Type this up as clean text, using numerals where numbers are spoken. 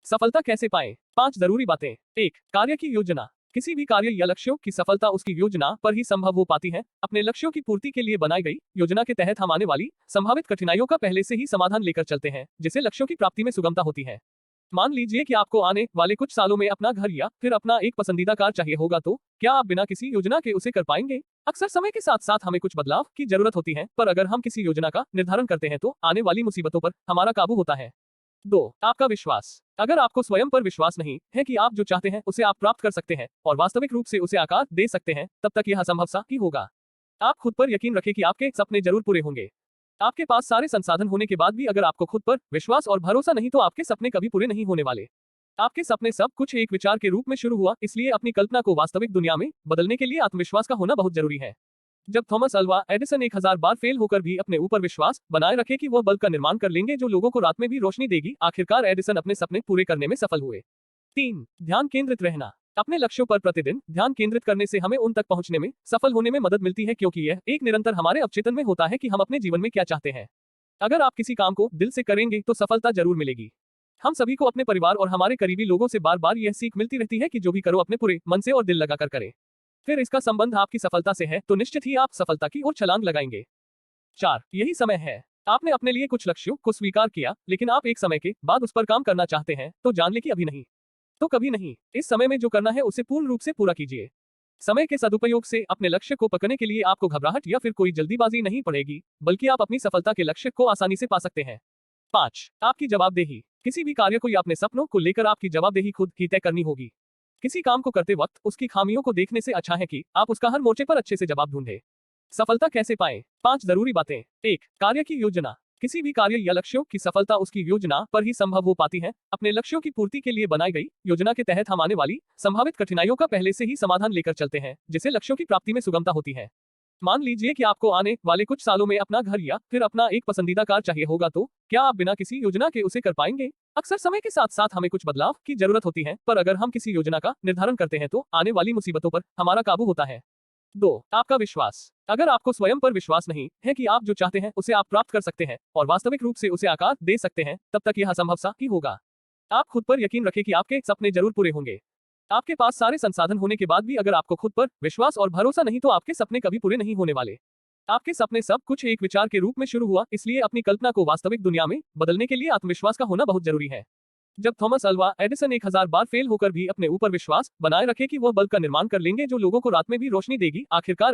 सफलता कैसे पाएं? 5 जरूरी बातें। 1. कार्य की योजना। किसी भी कार्य या लक्ष्यों की सफलता उसकी योजना पर ही संभव हो पाती है। अपने लक्ष्यों की पूर्ति के लिए बनाई गई योजना के तहत हम आने वाली संभावित कठिनाइयों का पहले से ही समाधान लेकर चलते हैं, जिससे लक्ष्यों की प्राप्ति में सुगमता होती है। मान लीजिए कि आपको आने वाले कुछ सालों में अपना घर या फिर अपना एक पसंदीदा कार चाहिए होगा, तो क्या आप बिना किसी योजना के उसे कर पाएंगे? अक्सर समय के साथ साथ हमें कुछ बदलाव की जरूरत होती है, पर अगर हम किसी योजना का निर्धारण करते हैं तो आने वाली मुसीबतों पर हमारा काबू होता है। 2. आपका विश्वास। अगर आपको स्वयं पर विश्वास नहीं है कि आप जो चाहते हैं उसे आप प्राप्त कर सकते हैं और वास्तविक रूप से उसे आकार दे सकते हैं, तब तक यह असंभव सा ही होगा। आप खुद पर यकीन रखें कि आपके सपने जरूर पूरे होंगे। आपके पास सारे संसाधन होने के बाद भी अगर आपको खुद पर विश्वास और भरोसा नहीं, तो आपके सपने कभी पूरे नहीं होने वाले। आपके सपने सब कुछ एक विचार के रूप में शुरू हुआ, इसलिए अपनी कल्पना को वास्तविक दुनिया में बदलने के लिए आत्मविश्वास का होना बहुत जरूरी है। जब थॉमस अल्वा एडिसन 1000 बार फेल होकर भी अपने ऊपर विश्वास बनाए रखे कि वह बल्ब का निर्माण कर लेंगे जो लोगों को रात में भी रोशनी देगी, आखिरकार एडिसन अपने सपने पूरे करने में सफल हुए। 3. ध्यान केंद्रित रहना। अपने लक्ष्यों पर प्रतिदिन ध्यान केंद्रित करने से हमें उन तक पहुंचने में सफल होने में मदद मिलती है, क्योंकि यह एक निरंतर हमारे अवचेतन में होता है कि हम अपने जीवन में क्या चाहते हैं। अगर आप किसी काम को दिल से करेंगे तो सफलता जरूर मिलेगी। हम सभी को अपने परिवार और हमारे करीबी लोगों से बार बार यह सीख मिलती रहती है कि जो भी करो अपने पूरे मन से और दिल लगाकर करें। फिर इसका संबंध आपकी सफलता से है तो निश्चित ही आप सफलता की ओर छलांग लगाएंगे। 4. यही समय है। आपने अपने लिए कुछ लक्ष्यों को स्वीकार किया, लेकिन आप एक समय के बाद उस पर काम करना चाहते हैं, तो जान ले कि अभी नहीं तो कभी नहीं। इस समय में जो करना है उसे पूर्ण रूप से पूरा कीजिए। समय के सदुपयोग से अपने लक्ष्य को पकड़ने के लिए आपको घबराहट या फिर कोई जल्दीबाजी नहीं पड़ेगी, बल्कि आप अपनी सफलता के लक्ष्य को आसानी से पा सकते हैं। 5. आपकी जवाबदेही। किसी भी कार्य को या अपने सपनों को लेकर आपकी जवाबदेही खुद ही तय करनी होगी। किसी काम को करते वक्त उसकी खामियों को देखने से अच्छा है कि आप उसका हर मोर्चे पर अच्छे से जवाब ढूंढें। सफलता कैसे पाएं? 5 जरूरी बातें। 1. कार्य की योजना। किसी भी कार्य या लक्ष्यों की सफलता उसकी योजना पर ही संभव हो पाती है। अपने लक्ष्यों की पूर्ति के लिए बनाई गई योजना के तहत हम आने वाली संभावित कठिनाइयों का पहले से ही समाधान लेकर चलते हैं, जिससे लक्ष्यों की प्राप्ति में सुगमता होती है। मान लीजिए कि आपको आने वाले कुछ सालों में अपना घर या फिर अपना एक पसंदीदा कार चाहिए होगा, तो क्या आप बिना किसी योजना के उसे कर पाएंगे? अक्सर समय के साथ साथ हमें कुछ बदलाव की जरूरत होती है, पर अगर हम किसी योजना का निर्धारण करते हैं तो आने वाली मुसीबतों पर हमारा काबू होता है। 2. आपका विश्वास। अगर आपको स्वयं पर विश्वास नहीं है कि आप जो चाहते हैं उसे आप प्राप्त कर सकते हैं और वास्तविक रूप से उसे आकार दे सकते हैं, तब तक यह असंभव सा ही होगा। आप खुद पर यकीन रखें कि आपके सपने जरूर पूरे होंगे। आपके पास सारे संसाधन होने के बाद भी अगर आपको खुद पर विश्वास और भरोसा नहीं, तो आपके सपने कभी पूरे नहीं होने वाले। आपके सपने सब कुछ एक विचार के रूप में शुरू हुआ, इसलिए अपनी कल्पना को वास्तविक दुनिया में बदलने के लिए आत्मविश्वास का होना बहुत जरूरी है। जब थॉमस अल्वा एडिसन 1000 बार फेल होकर भी अपने ऊपर विश्वास बनाए रखे कि वह बल्ब का निर्माण कर लेंगे जो लोगों को रात में भी रोशनी देगी, आखिरकार